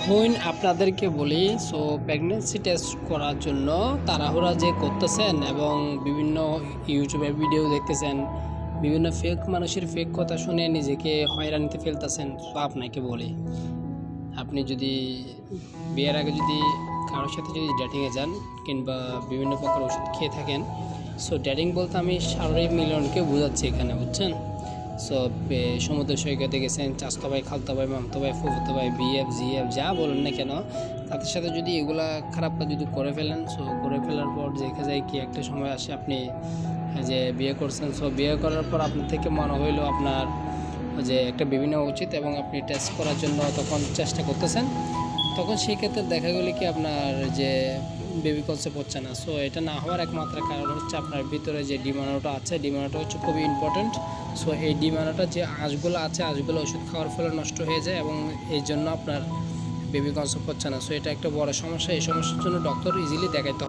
এখন আপনাদেরকে বলি, সো প্রেগনেন্সি টেস্ট করার জন্য তাড়াহুড়া যে করতেছেন এবং বিভিন্ন ইউটিউবে ভিডিও দেখতেছেন, বিভিন্ন ফেক মানুষের ফেক কথা শুনে নিজেকে হয়রানিতে ফেলতেছেন। তো আপনাকে বলি, আপনি যদি বিয়ের আগে যদি কারোর সাথে যদি ডেটিংয়ে যান কিংবা বিভিন্ন প্রকার ওষুধ খেয়ে থাকেন, সো ডেটিং বলতে আমি শারীরিক মিলনকে বোঝাচ্ছি এখানে, বুঝছেন? সো সমুদ্র সৈকতে গেছেন, চাচতো ভাই, খালতো ভাই, মামতো ভাই, ফুফুতো ভাই, বিএফ জিএফ যা বলেন না কেন, তাদের সাথে যদি এগুলা খারাপ কাজ যদি করে ফেলেন, সো করে ফেলার পর দেখা যায় কি একটা সময় আসে আপনি যে বিয়ে করছেন, সো বিয়ে করার পর আপনার থেকে মনে হইলো আপনার যে একটা বেবি নেওয়া উচিত এবং আপনি টেস্ট করার জন্য তখন চেষ্টা করতেছেন, তখন সেই ক্ষেত্রে দেখা গেলে কি আপনার যে বেবি কনসেপ্ট হচ্ছে না। সো এটা না হওয়ার একমাত্র কারণ হচ্ছে আপনার ভিতরে যে ডিমানোটা আছে, ডিমানোটা হচ্ছে খুবই ইম্পর্ট্যান্ট। সো এই ডিমানোটা যে আঁশগুলো আছে, আঁশগুলো ওষুধ খাওয়ার ফলে নষ্ট হয়ে যায় এবং এই জন্য আপনার বেবি কনসেপ্ট হচ্ছে না। সো এটা একটা বড় সমস্যা। এই সমস্যার জন্য ডক্টর ইজিলি দেখাইতে